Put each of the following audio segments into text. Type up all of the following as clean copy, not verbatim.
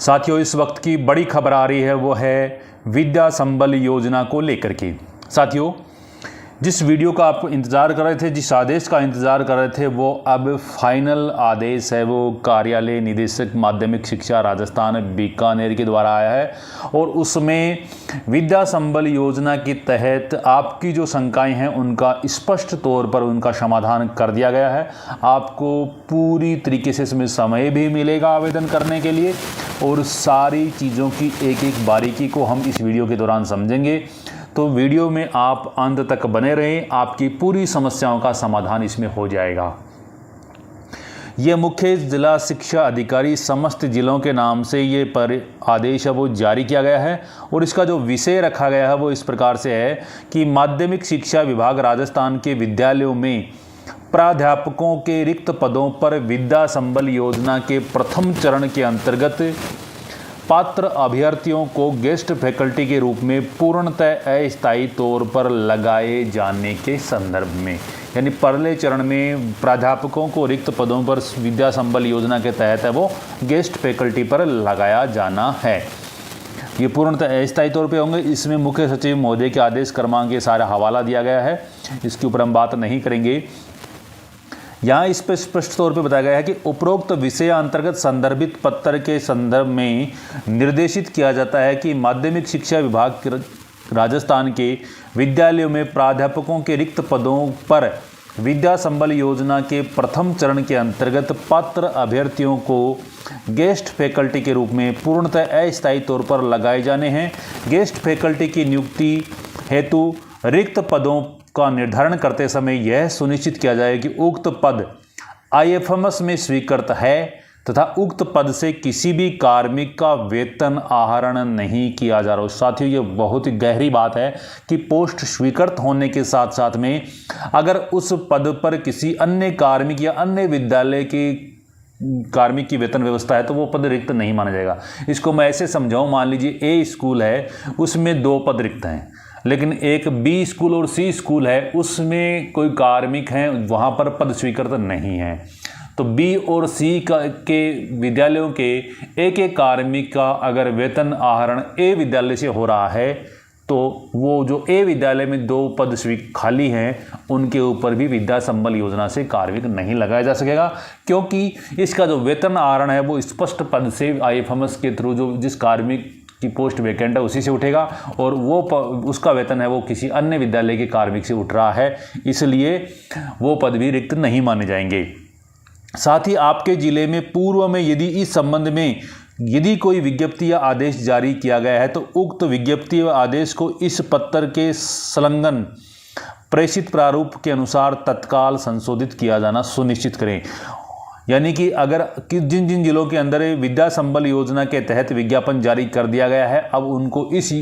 साथियों, इस वक्त की बड़ी खबर आ रही है वो है विद्या संबल योजना को लेकर के। साथियों, जिस वीडियो का आप इंतज़ार कर रहे थे, जिस आदेश का इंतज़ार कर रहे थे, वो अब फाइनल आदेश है। वो कार्यालय निदेशक माध्यमिक शिक्षा राजस्थान बीकानेर के द्वारा आया है और उसमें विद्या संबल योजना के तहत आपकी जो शंकाएं हैं उनका स्पष्ट तौर पर उनका समाधान कर दिया गया है। आपको पूरी तरीके से इसमें समय भी मिलेगा आवेदन करने के लिए और सारी चीज़ों की एक एक बारीकी को हम इस वीडियो के दौरान समझेंगे। तो वीडियो में आप अंत तक बने रहें, आपकी पूरी समस्याओं का समाधान इसमें हो जाएगा। ये मुख्य जिला शिक्षा अधिकारी समस्त जिलों के नाम से ये पर आदेश है वो जारी किया गया है और इसका जो विषय रखा गया है वो इस प्रकार से है कि माध्यमिक शिक्षा विभाग राजस्थान के विद्यालयों में प्राध्यापकों के रिक्त पदों पर विद्या संबल योजना के प्रथम चरण के अंतर्गत पात्र अभ्यर्थियों को गेस्ट फैकल्टी के रूप में पूर्णतः अस्थायी तौर पर लगाए जाने के संदर्भ में, यानी पहले चरण में प्राध्यापकों को रिक्त पदों पर विद्या संबल योजना के तहत है वो गेस्ट फैकल्टी पर लगाया जाना है। ये पूर्णतः अस्थायी तौर पे होंगे। इसमें मुख्य सचिव महोदय के आदेश क्रमांक के सारा हवाला दिया गया है, इसके ऊपर हम बात नहीं करेंगे। यहाँ इस पर स्पष्ट तौर पे बताया गया है कि उपरोक्त विषय अंतर्गत संदर्भित पत्र के संदर्भ में निर्देशित किया जाता है कि माध्यमिक शिक्षा विभाग राजस्थान के विद्यालयों में प्राध्यापकों के रिक्त पदों पर विद्या संबल योजना के प्रथम चरण के अंतर्गत पात्र अभ्यर्थियों को गेस्ट फैकल्टी के रूप में पूर्णतः अस्थायी तौर पर लगाए जाने हैं। गेस्ट फैकल्टी की नियुक्ति हेतु रिक्त पदों का निर्धारण करते समय यह सुनिश्चित किया जाए कि उक्त पद आईएफएमएस में स्वीकृत है तथा उक्त पद से किसी भी कार्मिक का वेतन आहरण नहीं किया जा रहा। साथियों, ये बहुत ही गहरी बात है कि पोस्ट स्वीकृत होने के साथ साथ में अगर उस पद पर किसी अन्य कार्मिक या अन्य विद्यालय के कार्मिक की वेतन व्यवस्था है तो वो पद रिक्त नहीं माना जाएगा। इसको मैं ऐसे समझाऊं, मान लीजिए ए स्कूल है, उसमें 2 पद रिक्त हैं, लेकिन एक बी स्कूल और सी स्कूल है, उसमें कोई कार्मिक हैं, वहाँ पर पद स्वीकृत नहीं है। तो बी और सी के विद्यालयों के एक एक कार्मिक का अगर वेतन आहरण ए विद्यालय से हो रहा है तो वो जो ए विद्यालय में 2 पद खाली हैं उनके ऊपर भी विद्या संबल योजना से कार्मिक नहीं लगाया जा सकेगा, क्योंकि इसका जो वेतन आहरण है वो स्पष्ट पद से आईएफएमएस के थ्रू जो जिस कार्मिक की पोस्ट वैकेंट है उसी से उठेगा और वो उसका वेतन है वो किसी अन्य विद्यालय के कार्मिक से उठ रहा है, इसलिए वो पद भी रिक्त नहीं माने जाएंगे। साथ ही आपके जिले में पूर्व में यदि इस संबंध में यदि कोई विज्ञप्ति या आदेश जारी किया गया है तो उक्त विज्ञप्ति व आदेश को इस पत्र के संलग्न प्रेषित प्रारूप के अनुसार तत्काल संशोधित किया जाना सुनिश्चित करें। यानी कि अगर जिन जिन जिलों के अंदर विद्या संबल योजना के तहत विज्ञापन जारी कर दिया गया है, अब उनको इस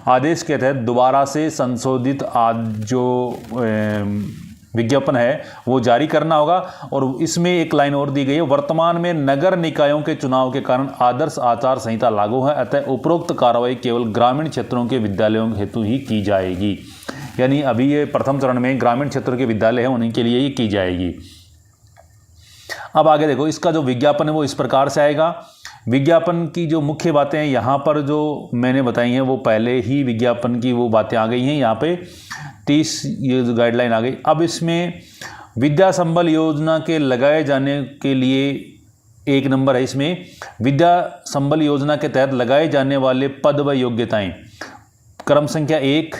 आदेश के तहत दोबारा से संशोधित जो विज्ञापन है वो जारी करना होगा। और इसमें एक लाइन और दी गई है, वर्तमान में नगर निकायों के चुनाव के कारण आदर्श आचार संहिता लागू है, अतः उपरोक्त कार्रवाई केवल ग्रामीण क्षेत्रों के विद्यालयों हेतु ही की जाएगी। यानी अभी ये प्रथम चरण में ग्रामीण क्षेत्रों के विद्यालय हैं उन्हीं के लिए ही की जाएगी। अब आगे देखो, इसका जो विज्ञापन है वो इस प्रकार से आएगा। विज्ञापन की जो मुख्य बातें हैं यहाँ पर जो मैंने बताई हैं वो पहले ही विज्ञापन की वो बातें आ गई हैं, यहाँ पे 30 ये जो गाइडलाइन आ गई। अब इसमें विद्या संबल योजना के लगाए जाने के लिए 1 नंबर है, इसमें विद्या संबल योजना के तहत लगाए जाने वाले पद व योग्यताएं क्रम संख्या 1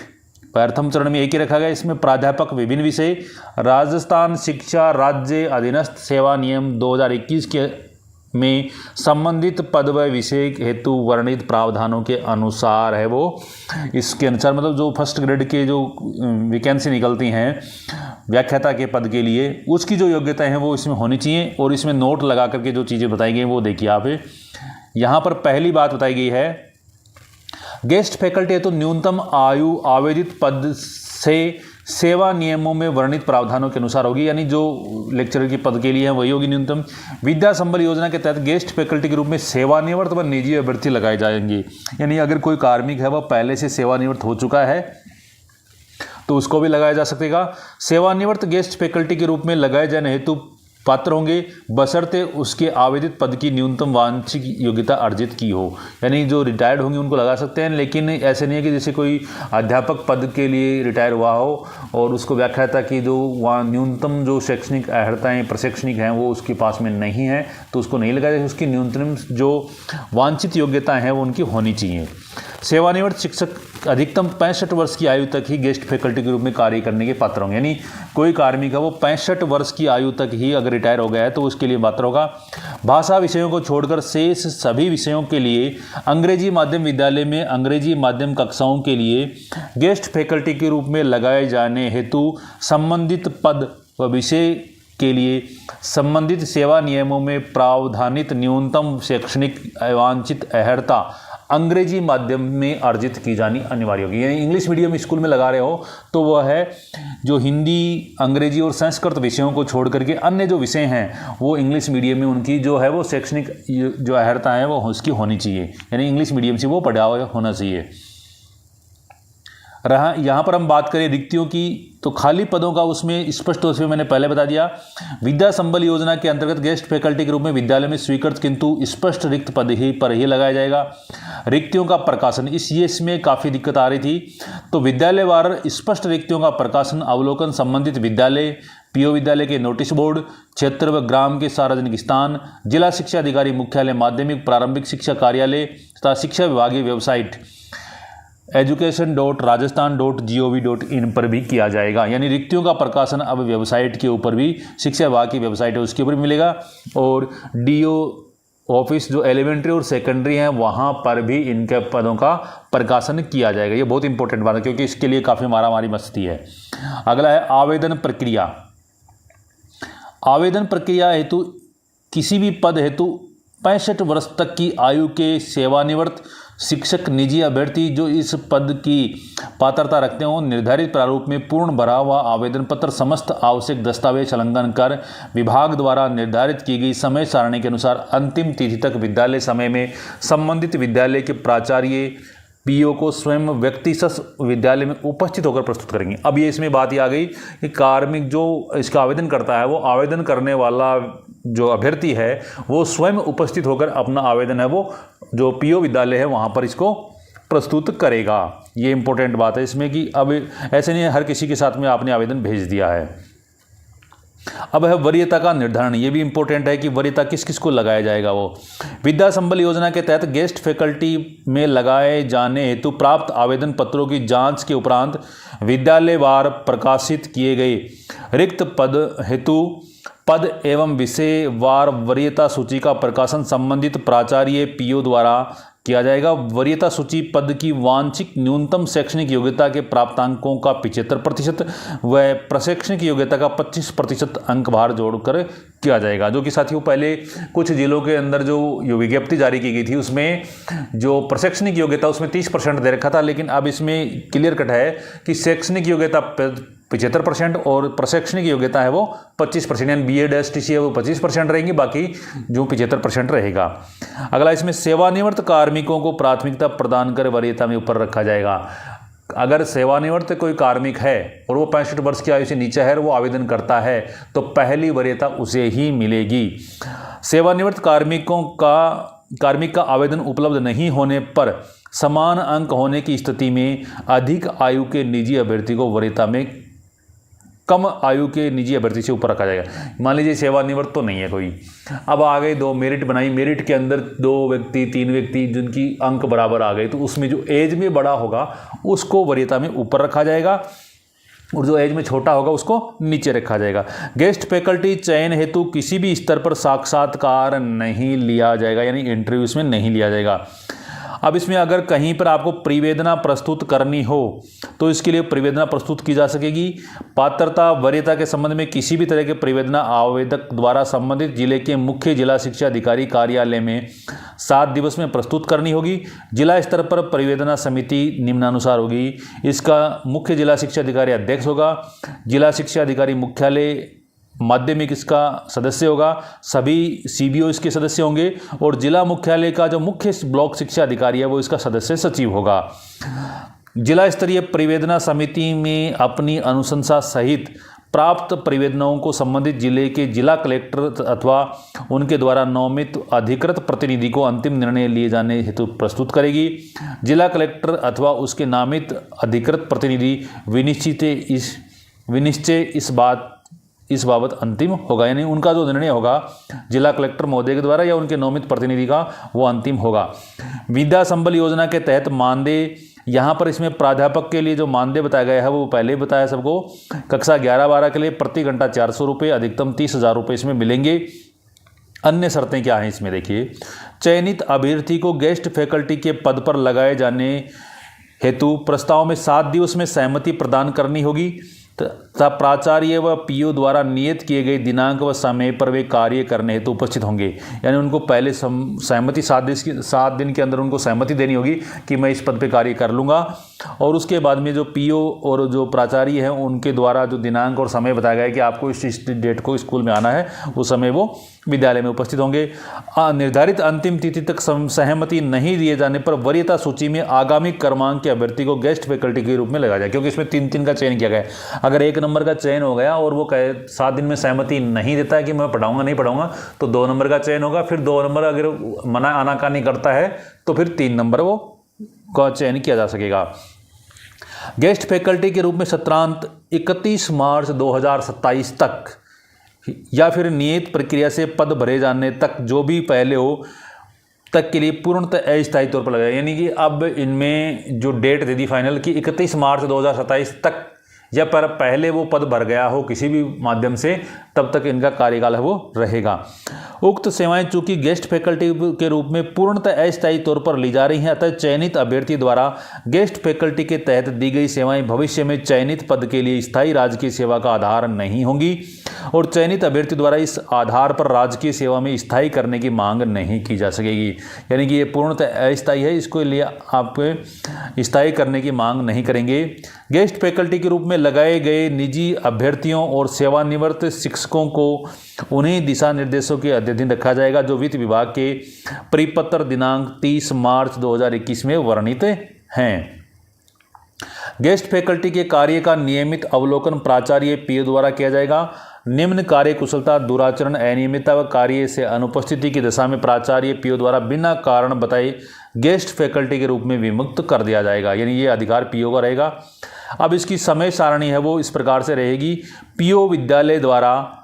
प्रथम चरण में 1 ही रखा गया। इसमें प्राध्यापक विभिन्न विषय राजस्थान शिक्षा राज्य अधीनस्थ सेवा नियम 2021 के में संबंधित पद व विषय हेतु वर्णित प्रावधानों के अनुसार है वो, इसके अनुसार मतलब जो फर्स्ट ग्रेड के जो वैकेंसी निकलती हैं व्याख्याता के पद के लिए, उसकी जो योग्यताएं हैं वो इसमें होनी चाहिए। और इसमें नोट लगा करके जो चीज़ें बताई गई वो देखिए आप। यहाँ पर पहली बात बताई गई है, गेस्ट फैकल्टी है तो न्यूनतम आयु आवेदित पद से सेवा नियमों में वर्णित प्रावधानों के अनुसार होगी, यानी जो लेक्चरर के पद के लिए है वही होगी न्यूनतम। विद्या संबल योजना के तहत गेस्ट फैकल्टी के रूप में सेवानिवृत्त व निजी अभ्यर्थी लगाए जाएंगे, यानी अगर कोई कार्मिक है वह पहले से सेवानिवृत्त हो चुका है तो उसको भी लगाया जा सकेगा। सेवानिवृत्त गेस्ट फैकल्टी के रूप में लगाए जाने हेतु पात्र होंगे बशर्ते उसके आवेदित पद की न्यूनतम वांछित योग्यता अर्जित की हो। यानी जो रिटायर्ड होंगे उनको लगा सकते हैं, लेकिन ऐसे नहीं है कि जैसे कोई अध्यापक पद के लिए रिटायर हुआ हो और उसको व्याख्याता की जो वहाँ न्यूनतम जो शैक्षणिक अर्हताएँ प्रशैक्षणिक हैं वो उसके पास में नहीं है तो उसको नहीं लगाया जाए। उसकी न्यूनतम जो वांछित योग्यता है वो उनकी होनी चाहिए। सेवानिवृत्त शिक्षक अधिकतम 65 वर्ष की आयु तक ही गेस्ट फैकल्टी के रूप में कार्य करने के पात्र होंगे। यानी कोई कार्मिक है वो 65 वर्ष की आयु तक ही अगर रिटायर हो गया है तो उसके लिए पात्र होगा। भाषा विषयों को छोड़कर शेष सभी विषयों के लिए अंग्रेजी माध्यम विद्यालय में अंग्रेजी माध्यम कक्षाओं के लिए गेस्ट फैकल्टी के रूप में लगाए जाने हेतु संबंधित पद व विषय के लिए संबंधित सेवा नियमों में प्रावधानित न्यूनतम शैक्षणिक वांछित अर्हता अंग्रेजी माध्यम में अर्जित की जानी अनिवार्य होगी। यानी इंग्लिश मीडियम स्कूल में लगा रहे हो तो वह है जो हिंदी, अंग्रेजी और संस्कृत विषयों को छोड़ करके अन्य जो विषय हैं वो इंग्लिश मीडियम में उनकी जो है वो शैक्षणिक जो अर्हता है वो उसकी होनी चाहिए। यानी इंग्लिश मीडियम से वो पढ़ा होना चाहिए। रहा यहाँ पर हम बात करें रिक्तियों की तो खाली पदों का उसमें स्पष्ट तौर से मैंने पहले बता दिया। विद्या संबल योजना के अंतर्गत गेस्ट फैकल्टी के रूप में विद्यालय में स्वीकृत किंतु स्पष्ट रिक्त पद ही पर ही लगाया जाएगा। रिक्तियों का प्रकाशन इसमें काफ़ी दिक्कत आ रही थी तो विद्यालयवार स्पष्ट रिक्तियों का प्रकाशन अवलोकन संबंधित विद्यालय, पीओ विद्यालय के नोटिस बोर्ड, क्षेत्र व ग्राम के सार्वजनिक स्थान, जिला शिक्षा अधिकारी मुख्यालय, माध्यमिक प्रारंभिक शिक्षा कार्यालय तथा शिक्षा विभागीय वेबसाइट education.rajasthan.gov.in पर भी किया जाएगा। यानी रिक्तियों का प्रकाशन अब वेबसाइट के ऊपर भी, शिक्षा विभाग की वेबसाइट है उसके ऊपर भी मिलेगा और डीओ ऑफिस जो एलिमेंट्री और सेकेंडरी हैं वहाँ पर भी इनके पदों का प्रकाशन किया जाएगा। ये बहुत इंपॉर्टेंट बात है क्योंकि इसके लिए काफ़ी मारामारी मस्ती है। अगला है आवेदन प्रक्रिया। आवेदन प्रक्रिया हेतु किसी भी पद हेतु 65 वर्ष तक की आयु के सेवानिवृत्त शिक्षक निजी अभ्यर्थी जो इस पद की पात्रता रखते हों निर्धारित प्रारूप में पूर्ण भरा हुआ आवेदन पत्र समस्त आवश्यक दस्तावेज संलग्न कर विभाग द्वारा निर्धारित की गई समय सारणी के अनुसार अंतिम तिथि तक विद्यालय समय में संबंधित विद्यालय के प्राचार्य पीओ को स्वयं व्यक्तिशः विद्यालय में उपस्थित होकर प्रस्तुत करेंगे। अब ये इसमें बात ये आ गई कि कार्मिक जो इसका आवेदन करता है वो आवेदन करने वाला जो अभ्यर्थी है वो स्वयं उपस्थित होकर अपना आवेदन है वो जो पीओ विद्यालय है वहाँ पर इसको प्रस्तुत करेगा। ये इंपॉर्टेंट बात है इसमें कि अब ऐसे नहीं है हर किसी के साथ में आपने आवेदन भेज दिया है। अब है वरीयता का निर्धारण। ये भी इंपॉर्टेंट है कि वरीयता किस किस को लगाया जाएगा। वो विद्या संबल योजना के तहत गेस्ट फैकल्टी में लगाए जाने हेतु प्राप्त आवेदन पत्रों की जांच के उपरांत विद्यालयवार प्रकाशित किए गए रिक्त पद हेतु पद एवं विषय वार वरीयता सूची का प्रकाशन संबंधित प्राचार्य पीओ द्वारा किया जाएगा। वरीयता सूची पद की वांछित न्यूनतम शैक्षणिक योग्यता के प्राप्तांकों का 75% व प्रशैक्षणिक योग्यता का 25% अंक भार जोड़कर किया जाएगा। जो कि साथियों पहले कुछ जिलों के अंदर जो विज्ञप्ति जारी की गई थी उसमें जो प्रशैक्षणिक योग्यता उसमें 30% दे रखा था, लेकिन अब इसमें क्लियर कट है कि शैक्षणिक योग्यता 75% और प्रशैक्षणिक योग्यता है वो 25%। यानी बीएड एसटीसी है वो 25% रहेंगी, बाकी जो 75% रहेगा। अगला इसमें सेवानिवृत्त कार्मिकों को प्राथमिकता प्रदान कर वरीयता में ऊपर रखा जाएगा। अगर सेवानिवृत्त कोई कार्मिक है और वो 65 वर्ष की आयु से नीचे है और वो आवेदन करता है तो पहली वरीयता उसे ही मिलेगी। सेवानिवृत्त कार्मिक का आवेदन उपलब्ध नहीं होने पर समान अंक होने की स्थिति में अधिक आयु के निजी अभ्यर्थी को वरीयता में कम आयु के निजी अभ्यर्थी से ऊपर रखा जाएगा। मान लीजिए सेवानिवृत्त तो नहीं है कोई, अब आ गए 2 मेरिट बनाई, मेरिट के अंदर 2 व्यक्ति 3 व्यक्ति जिनकी अंक बराबर आ गए तो उसमें जो एज में बड़ा होगा उसको वरीयता में ऊपर रखा जाएगा और जो एज में छोटा होगा उसको नीचे रखा जाएगा। गेस्ट फैकल्टी चयन हेतु किसी भी स्तर पर साक्षात्कार नहीं लिया जाएगा, यानी इंटरव्यू इसमें नहीं लिया जाएगा। अब इसमें अगर कहीं पर आपको प्रतिवेदना प्रस्तुत करनी हो तो इसके लिए प्रतिवेदना प्रस्तुत की जा सकेगी। पात्रता वरीयता के संबंध में किसी भी तरह के प्रतिवेदना आवेदक द्वारा संबंधित जिले के मुख्य जिला शिक्षा अधिकारी कार्यालय में 7 दिवस में प्रस्तुत करनी होगी। जिला स्तर पर प्रतिवेदना समिति निम्नानुसार होगी। इसका मुख्य जिला शिक्षा अधिकारी अध्यक्ष होगा, जिला शिक्षा अधिकारी मुख्यालय माध्यमिक इसका सदस्य होगा, सभी सीबीओ इसके सदस्य होंगे और जिला मुख्यालय का जो मुख्य ब्लॉक शिक्षा अधिकारी है वो इसका सदस्य सचिव होगा। जिला स्तरीय प्रतिवेदना समिति में अपनी अनुशंसा सहित प्राप्त परिवेदनाओं को संबंधित जिले के जिला कलेक्टर अथवा उनके द्वारा नामित अधिकृत प्रतिनिधि को अंतिम निर्णय लिए जाने हेतु प्रस्तुत करेगी। जिला कलेक्टर अथवा उसके नामित अधिकृत प्रतिनिधि विनिश्चय इस बाबत अंतिम होगा, यानी उनका जो निर्णय होगा जिला कलेक्टर महोदय के द्वारा या उनके नामित प्रतिनिधि का वो अंतिम होगा। विद्या संबल योजना के तहत मानदेय, यहाँ पर इसमें प्राध्यापक के लिए जो मानदेय बताया गया है वो पहले बताया सबको। कक्षा 11-12 के लिए प्रति घंटा 400 रुपये, अधिकतम 30,000 रुपये इसमें मिलेंगे। अन्य शर्तें क्या हैं इसमें देखिए। चयनित अभ्यर्थी को गेस्ट फैकल्टी के पद पर लगाए जाने हेतु प्रस्ताव में 7 दिवस में सहमति प्रदान करनी होगी तथा प्राचार्य व पीओ द्वारा नियत किए गए दिनांक व समय पर वे कार्य करने हेतु उपस्थित होंगे। यानी उनको पहले सहमति 7 दिन के अंदर उनको सहमति देनी होगी कि मैं इस पद पे कार्य कर लूँगा, और उसके बाद में जो पीओ और जो प्राचार्य हैं उनके द्वारा जो दिनांक और समय बताया गया है कि आपको इस डेट को स्कूल में आना है, उस समय वो विद्यालय में उपस्थित होंगे। निर्धारित अंतिम तिथि तक सहमति नहीं दिए जाने पर वरीयता सूची में आगामी क्रमांक के अभ्यर्थी को गेस्ट फैकल्टी के रूप में लगाया जाए, क्योंकि इसमें 3 का चयन किया गया है। अगर 1 नंबर का चयन हो गया और वो 7 दिन में सहमति नहीं देता है कि मैं पढ़ाऊंगा नहीं पढ़ाऊंगा, तो 2 नंबर का चयन होगा। फिर 2 नंबर अगर मना आनाकानी करता है तो फिर 3 नंबर वो का चयन किया जा सकेगा। गेस्ट फैकल्टी के रूप में सत्रांत 31 मार्च 2027 तक या फिर नियत प्रक्रिया से पद भरे जाने तक जो भी पहले हो तक के लिए पूर्णतः अस्थायी तौर पर लगाया। यानी कि अब इनमें जो डेट दे दी फाइनल की 31 मार्च 2027 तक, या पर पहले वो पद भर गया हो किसी भी माध्यम से, तब तक इनका कार्यकाल है वो रहेगा। उक्त सेवाएं चूंकि गेस्ट फैकल्टी के रूप में पूर्णतः अस्थायी तौर पर ली जा रही हैं, अतः चयनित अभ्यर्थी द्वारा गेस्ट फैकल्टी के तहत दी गई सेवाएं भविष्य में चयनित पद के लिए स्थायी राजकीय सेवा का आधार नहीं होंगी और चयनित अभ्यर्थी द्वारा इस आधार पर राजकीय सेवा में स्थायी करने की मांग नहीं की जा सकेगी। यानी कि ये पूर्णतः अस्थायी है, इसके लिए आप स्थायी करने की मांग नहीं करेंगे। गेस्ट फैकल्टी के रूप में लगाए गए निजी अभ्यर्थियों और सेवानिवृत्त शिक्षकों को उन्हीं दिशा निर्देशों के अधीन रखा जाएगा जो वित्त विभाग के परिपत्र दिनांक 30 मार्च 2021 में वर्णित हैं। गेस्ट फैकल्टी के कार्य का नियमित अवलोकन प्राचार्य पीओ द्वारा किया जाएगा। निम्न कार्य कुशलता, दुराचरण, अनियमितता व कार्य से अनुपस्थिति की दशा में प्राचार्य पीओ द्वारा बिना कारण बताए गेस्ट फैकल्टी के रूप में विमुक्त कर दिया जाएगा। यानी ये अधिकार पीओ का रहेगा। अब इसकी समय सारणी है वो इस प्रकार से रहेगी। पीओ विद्यालय द्वारा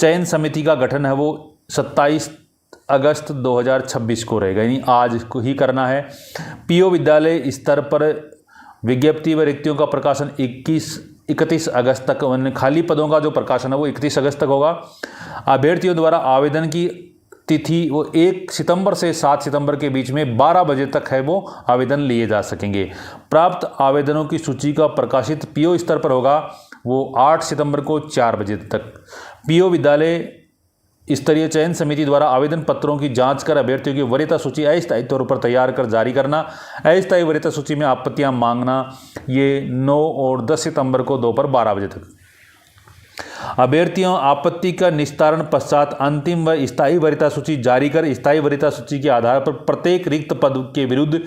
चयन समिति का गठन है वो 27 अगस्त 2026 को रहेगा, यानी आज को ही करना है। पीओ विद्यालय स्तर पर विज्ञप्ति व रिक्तियों का प्रकाशन 31 अगस्त तक, खाली पदों का जो प्रकाशन है वो 31 अगस्त तक होगा। अभ्यर्थियों द्वारा आवेदन की तिथि वो 1 सितंबर से 7 सितंबर के बीच में 12 बजे तक है वो आवेदन लिए जा सकेंगे। प्राप्त आवेदनों की सूची का प्रकाशित पीओ स्तर पर होगा वो 8 सितंबर को 4 बजे तक। पीओ विद्यालय स्तरीय चयन समिति द्वारा आवेदन पत्रों की जांच कर अभ्यर्थियों की वरीयता सूची अस्थायी तौर पर तैयार कर जारी करना। अस्थायी वरीयता सूची में आपत्तियां मांगना, ये 9 और 10 सितंबर को दोपहर 12 बजे तक। अभ्यर्थियों आपत्ति का निस्तारण पश्चात अंतिम व स्थायी वरीयता सूची जारी कर स्थायी वरीयता सूची के आधार पर प्रत्येक रिक्त पद के विरुद्ध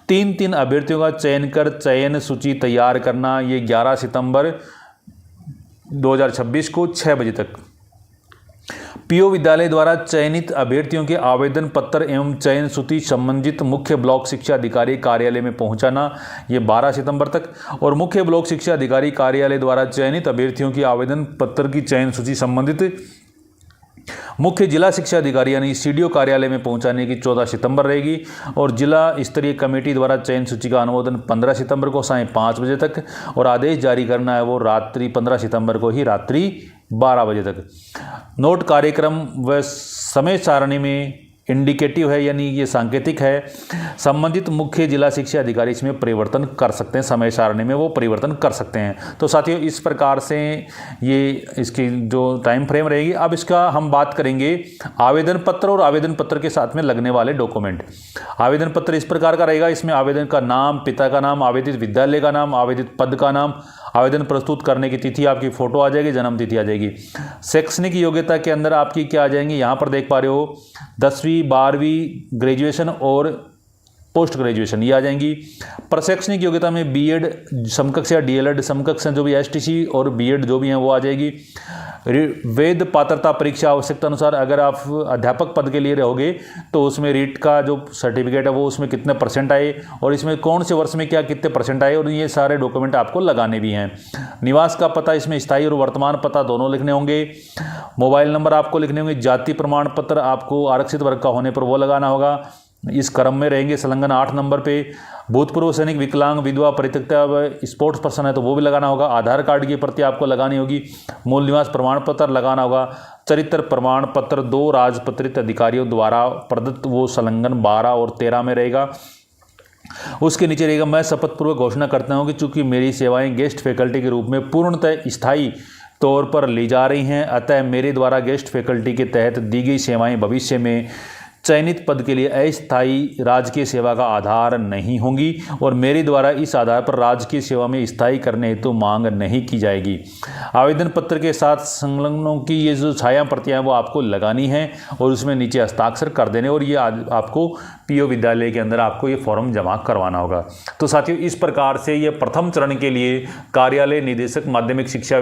3 अभ्यर्थियों का चयन कर चयन सूची तैयार करना। ये 11 सितंबर 2026 को 6 बजे तक। पीओ विद्यालय द्वारा चयनित अभ्यर्थियों के आवेदन पत्र एवं चयन सूची संबंधित मुख्य ब्लॉक शिक्षा अधिकारी कार्यालय में पहुंचाना, ये 12 सितंबर तक। और मुख्य ब्लॉक शिक्षा अधिकारी कार्यालय द्वारा चयनित अभ्यर्थियों की आवेदन पत्र की चयन सूची संबंधित मुख्य जिला शिक्षा अधिकारी यानी सीडीओ कार्यालय में पहुंचाने की 14 सितंबर रहेगी। और जिला स्तरीय कमेटी द्वारा चयन सूची का अनुमोदन 15 सितंबर को सायं 5 बजे तक, और आदेश जारी करना है वो रात्रि 15 सितंबर को ही रात्रि 12 बजे तक। नोट कार्यक्रम व समय सारणी में इंडिकेटिव है, यानी ये सांकेतिक है। संबंधित मुख्य जिला शिक्षा अधिकारी इसमें परिवर्तन कर सकते हैं, समय सारणी में वो परिवर्तन कर सकते हैं। तो साथियों इस प्रकार से ये इसकी जो टाइम फ्रेम रहेगी। अब इसका हम बात करेंगे आवेदन पत्र और आवेदन पत्र के साथ में लगने वाले डॉक्यूमेंट। आवेदन पत्र इस प्रकार का रहेगा, इसमें आवेदन का नाम, पिता का नाम, आवेदित विद्यालय का नाम, आवेदित पद का नाम, आवेदन प्रस्तुत करने की तिथि, आपकी फ़ोटो आ जाएगी, जन्म तिथि आ जाएगी। शैक्षणिक योग्यता के अंदर आपकी क्या आ जाएंगी, यहाँ पर देख पा रहे हो 10वीं 12वीं ग्रेजुएशन और पोस्ट ग्रेजुएशन ये आ जाएंगी। प्रशैक्षणिक योग्यता में बीएड समकक्ष या डीएलएड समकक्ष जो भी एसटीसी और बीएड जो भी हैं वो आ जाएगी। वैध पात्रता परीक्षा आवश्यकता अनुसार अगर आप अध्यापक पद के लिए रहोगे तो उसमें रीट का जो सर्टिफिकेट है वो उसमें कितने परसेंट आए और इसमें कौन से वर्ष में क्या कितने परसेंट आए और ये सारे डॉक्यूमेंट आपको लगाने भी हैं। निवास का पता इसमें स्थायी और वर्तमान पता दोनों लिखने होंगे। मोबाइल नंबर आपको लिखने होंगे। जाति प्रमाण पत्र आपको आरक्षित वर्ग का होने पर वो लगाना होगा। इस क्रम में रहेंगे। संलग्न 8 नंबर पे भूतपूर्व सैनिक, विकलांग, विधवा, परित्यक्ता, स्पोर्ट्स पर्सन है तो वो भी लगाना होगा। आधार कार्ड की प्रति आपको लगानी होगी। मूल निवास प्रमाण पत्र लगाना होगा। चरित्र प्रमाण पत्र 2 राजपत्रित अधिकारियों द्वारा प्रदत्त वो संलग्न 12 और 13 में रहेगा। उसके नीचे रहेगा मैं शपथपूर्वक घोषणा करता हूँ कि चूंकि मेरी सेवाएं गेस्ट फैकल्टी के रूप में पूर्णतः स्थायी तौर पर ली जा रही हैं, अतः मेरे द्वारा गेस्ट फैकल्टी के तहत दी गई सेवाएं भविष्य में चयनित पद के लिए अस्थायी राजकीय सेवा का आधार नहीं होंगी और मेरे द्वारा इस आधार पर राजकीय सेवा में स्थायी करने हेतु मांग नहीं की जाएगी। आवेदन पत्र के साथ संलग्नों की ये जो छाया प्रतियां हैं वो आपको लगानी है और उसमें नीचे हस्ताक्षर कर देने और ये आपको पीओ विद्यालय के अंदर आपको ये फॉर्म जमा करवाना होगा। तो साथियों, इस प्रकार से ये प्रथम चरण के लिए कार्यालय निदेशक माध्यमिक शिक्षा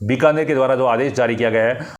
बीकानेर के द्वारा जो आदेश जारी किया गया है